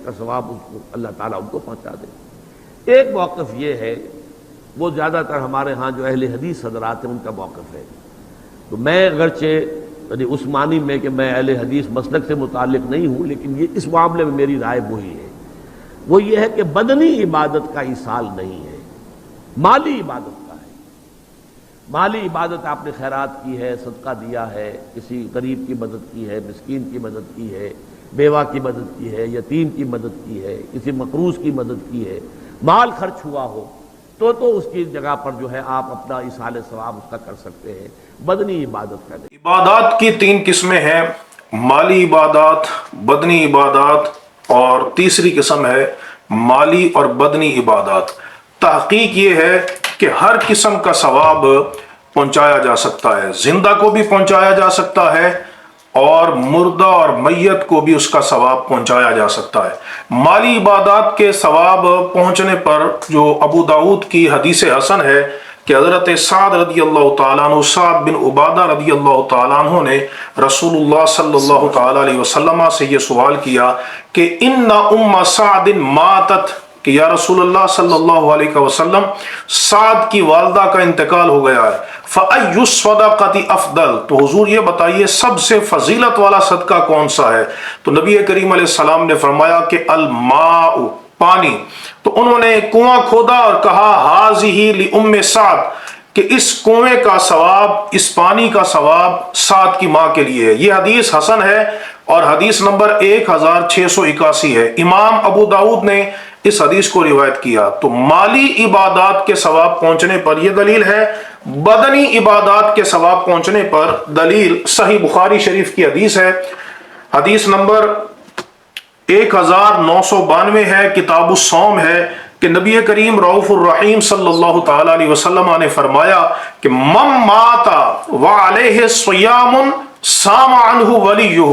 کا ثواب اس کو اللہ تعالیٰ ان کو پہنچا دے۔ ایک موقف یہ ہے، وہ زیادہ تر ہمارے ہاں جو اہل حدیث حضرات ہیں ان کا موقف ہے، تو میں اگرچہ یعنی اس معنی میں کہ میں اہل حدیث مسلک سے متعلق نہیں ہوں، لیکن یہ اس معاملے میں میری رائے وہی ہے، وہ یہ ہے کہ بدنی عبادت کا ایصال نہیں ہے، مالی عبادت کا ہے۔ مالی عبادت آپ نے خیرات کی ہے، صدقہ دیا ہے، کسی غریب کی مدد کی ہے، مسکین کی مدد کی ہے، بیوہ کی مدد کی ہے، یتیم کی مدد کی ہے، کسی مقروض کی مدد کی ہے، مال خرچ ہوا ہو تو اس کی جگہ پر جو ہے آپ اپنا ایصال ثواب اس کا کر سکتے ہیں، بدنی عبادت کا نہیں۔ عبادات کی تین قسمیں ہیں، مالی عبادات، بدنی عبادات اور تیسری قسم ہے مالی اور بدنی عبادات۔ تحقیق یہ ہے کہ ہر قسم کا ثواب پہنچایا جا سکتا ہے، زندہ کو بھی پہنچایا جا سکتا ہے اور مردہ اور میت کو بھی اس کا ثواب پہنچایا جا سکتا ہے۔ مالی عبادات کے ثواب پہنچنے پر جو ابو داؤد کی حدیث حسن ہے کہ حضرت سعد رضی اللہ تعالیٰ عنہ، سعد بن عبادہ رضی اللہ تعالیٰ عنہ نے رسول اللہ صلی اللہ تعالیٰ علیہ وسلم سے یہ سوال کیا کہ ان ام سعد ماتت، کہ یا رسول اللہ صلی اللہ علیہ وسلم سعد کی والدہ کا انتقال ہو گیا ہے، فَأَيُّ الصَّدَقَةِ أَفْضَلُ، تو حضور یہ بتائیے سب سے فضیلت والا صدقہ کون سا ہے؟ تو نبی کریم علیہ السلام نے فرمایا کہ الماء، پانی۔ تو انہوں نے کنواں کھودا اور کہا هَذِهِ لِأُمِّ سعد، کہ اس کنویں کا ثواب، اس پانی کا ثواب سعد کی ماں کے لیے ہے۔ یہ حدیث حسن ہے اور حدیث نمبر 1681 ہے۔ امام ابو داؤد نے اس حدیث کو روایت کیا۔ تو مالی عبادات کے ثواب پہنچنے پر یہ دلیل ہے، بدنی عبادات کے ثواب پہنچنے پر دلیل صحیح بخاری شریف کی حدیث ہے، حدیث نمبر 1992 ہے، کتاب الصوم ہے، کہ نبی کریم رؤوف الرحیم صلی اللہ تعالی علیہ وسلم نے فرمایا کہ من مات وعلیہ صیام صام عنہ ولیہ،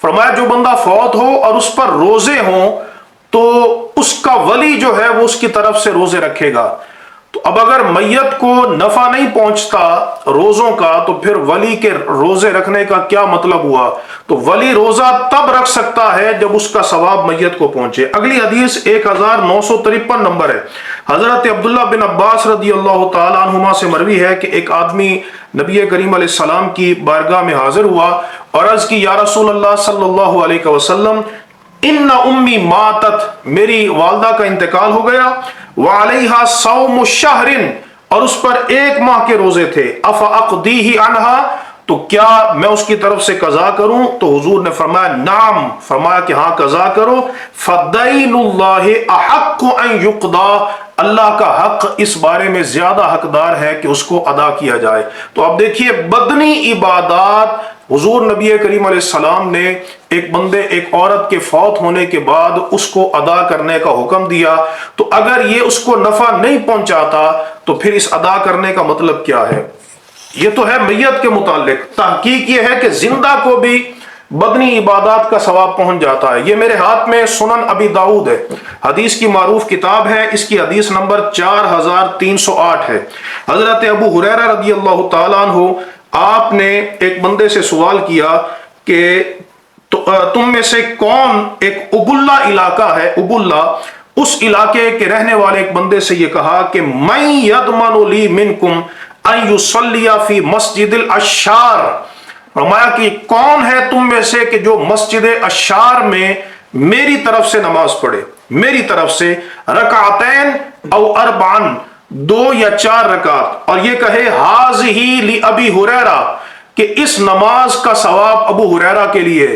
فرمایا جو بندہ فوت ہو اور اس پر روزے ہوں تو اس کا ولی جو ہے وہ اس کی طرف سے روزے رکھے گا۔ تو اب اگر میت کو نفع نہیں پہنچتا روزوں کا تو پھر ولی کے روزے رکھنے کا کیا مطلب ہوا؟ تو ولی روزہ تب رکھ سکتا ہے جب اس کا ثواب میت کو پہنچے۔ اگلی حدیث 1953 نمبر ہے، حضرت عبداللہ بن عباس رضی اللہ تعالیٰ عنہما سے مروی ہے کہ ایک آدمی نبی کریم علیہ السلام کی بارگاہ میں حاضر ہوا اور عرض کی یا رسول اللہ صلی اللہ علیہ وسلم ان امی ماتت، میری والدہ کا انتقال ہو گیا، وعلیہا صوم شہر، اور اس پر 1 ماہ کے روزے تھے، افاقضیہ عنہا، تو کیا میں اس کی طرف سے قضا کروں؟ تو حضور نے فرمایا نعم، فرمایا کہ ہاں قضا کرو، فدین اللہ احق ان یقضا، اللہ کا حق اس بارے میں زیادہ حقدار ہے کہ اس کو ادا کیا جائے۔ تو اب دیکھیے بدنی عبادات حضور نبی کریم علیہ السلام نے ایک عورت کے فوت ہونے کے بعد اس کو ادا کرنے کا حکم دیا، تو اگر یہ اس کو نفع نہیں پہنچاتا تو پھر اس ادا کرنے کا مطلب کیا ہے؟ یہ تو ہے میت کے متعلق۔ تحقیق یہ ہے کہ زندہ کو بھی بدنی عبادات کا ثواب پہنچ جاتا ہے۔ یہ میرے ہاتھ میں سنن ابی داؤد ہے، حدیث کی معروف کتاب ہے، اس کی حدیث نمبر 4308 ہے۔ حضرت ابو ہریرہ رضی اللہ تعالیٰ عنہ، آپ نے ایک بندے سے سوال کیا کہ تم میں سے کون، ایک ابلا علاقہ ہے، ابلا، اس علاقے کے رہنے والے ایک بندے سے یہ کہا کہ من یضمن لی منکم ان یصلی فی مسجد الاشار، فرمایا کہ کون ہے تم میں سے کہ جو مسجد اشار میں میری طرف سے نماز پڑھے، میری طرف سے رکعتین او اربعن، 2 یا 4 رکعت، اور یہ کہے ہاذہ لابی ہریرہ، کہ اس نماز کا ثواب ابو ہریرہ کے لیے۔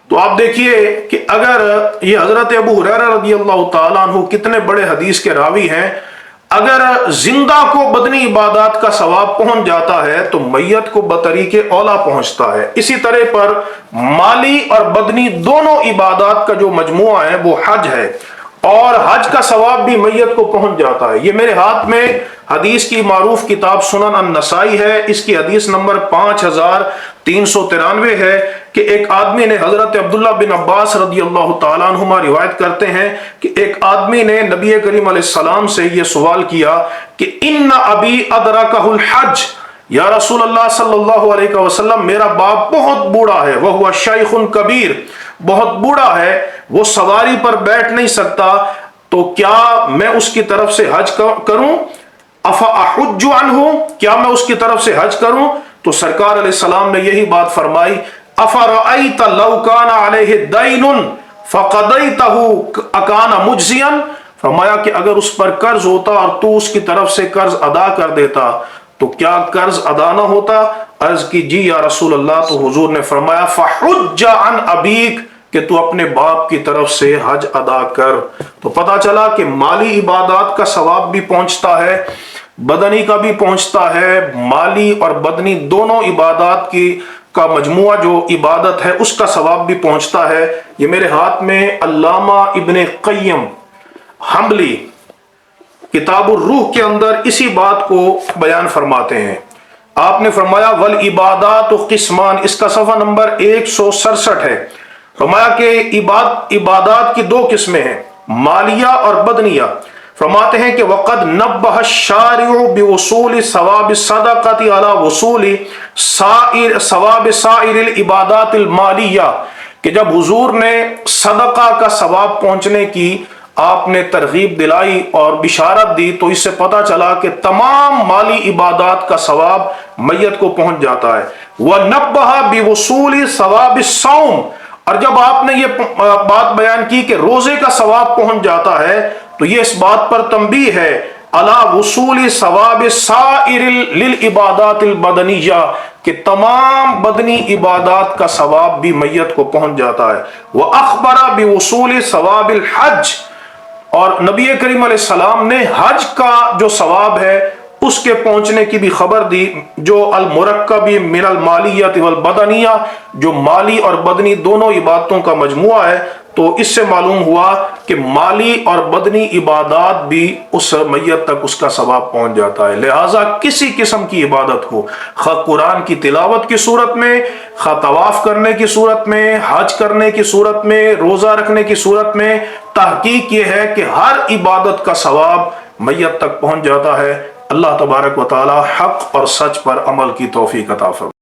تو آپ دیکھیے کہ اگر یہ حضرت ابو ہریرہ رضی اللہ تعالیٰ عنہ کتنے بڑے حدیث کے راوی ہیں، اگر زندہ کو بدنی عبادات کا ثواب پہنچ جاتا ہے تو میت کو بطریق اولا پہنچتا ہے۔ اسی طرح پر مالی اور بدنی دونوں عبادات کا جو مجموعہ ہے وہ حج ہے، اور حج کا ثواب بھی میت کو پہنچ جاتا ہے۔ یہ میرے ہاتھ میں حدیث کی معروف کتاب سنن النسائی ہے، اس کی حدیث نمبر 5393 ہے کہ ایک آدمی نے، حضرت عبداللہ بن عباس رضی اللہ تعالیٰ عنہما روایت کرتے ہیں کہ ایک آدمی نے نبی کریم علیہ السلام سے یہ سوال کیا کہ ان ابی ادرکہ الحج، یا رسول اللہ صلی اللہ علیہ وسلم میرا باپ بہت بوڑھا ہے، وہ شیخ کبیر، بہت بوڑھا ہے، وہ سواری پر بیٹھ نہیں سکتا، تو کیا میں اس کی طرف سے حج کروں؟ افاحج عنہ، کیا میں اس کی طرف سے حج کروں؟ تو سرکار علیہ السلام نے یہی بات فرمائی، افرأیت لو کان علیہ دین فقضیتہ اکان مجزیا، فرمایا کہ اگر اس پر قرض ہوتا اور تو اس کی طرف سے قرض ادا کر دیتا تو کیا قرض ادا نہ ہوتا؟ عرض کی جی یا رسول اللہ، تو حضور نے فرمایا فحج عن ابیک، کہ تو اپنے باپ کی طرف سے حج ادا کر۔ تو پتہ چلا کہ مالی عبادات کا ثواب بھی پہنچتا ہے، بدنی کا بھی پہنچتا ہے، مالی اور بدنی دونوں عبادات کا مجموعہ جو عبادت ہے اس کا ثواب بھی پہنچتا ہے۔ یہ میرے ہاتھ میں علامہ ابن قیم حنبلی کتاب الروح کے اندر اسی بات کو بیان فرماتے ہیں۔ آپ نے فرمایا والعبادات قسمان، اس کا صفحہ نمبر 167 ہے۔ فرمایا کہ عبادات کی دو قسمیں ہیں، مالیہ اور بدنیہ۔ فرماتے ہیں کہ وقد نبہ الشارع بوصول ثواب الصدقۃ علی وصول ثواب سائر العبادات المالیہ، کہ جب حضور نے صدقہ کا ثواب پہنچنے کی آپ نے ترغیب دلائی اور بشارت دی، تو اس سے پتہ چلا کہ تمام مالی عبادات کا ثواب میت کو پہنچ جاتا ہے۔ وَنَبَّهَ بِوُصُولِ ثَوَابِ الصَّوْمِ، اور جب آپ نے یہ بات بیان کی کہ روزے کا ثواب پہنچ جاتا ہے، تو یہ اس بات پر تنبیہ ہے عَلَى وُصُولِ ثَوَابِ سَائِرِ لِلْعِبَادَاتِ الْبَدَنِيَّةِ، کہ تمام بدنی عبادات کا ثواب بھی میت کو پہنچ جاتا ہے۔ وَأَخْبَرَ بِوُصُولِ ثَوَابِ الْحَجِّ، اور نبی کریم علیہ السلام نے حج کا جو ثواب ہے اس کے پہنچنے کی بھی خبر دی، جو المرکب من المالیۃ والبدنیہ، جو مالی اور بدنی دونوں عبادتوں کا مجموعہ ہے۔ تو اس سے معلوم ہوا کہ مالی اور بدنی عبادات بھی اس میت تک اس کا ثواب پہنچ جاتا ہے۔ لہٰذا کسی قسم کی عبادت ہو، خواہ قرآن کی تلاوت کی صورت میں، خواہ طواف کرنے کی صورت میں، حج کرنے کی صورت میں، روزہ رکھنے کی صورت میں، تحقیق یہ ہے کہ ہر عبادت کا ثواب میت تک پہنچ جاتا ہے۔ اللہ تبارک و تعالی حق اور سچ پر عمل کی توفیق عطا فرمائے۔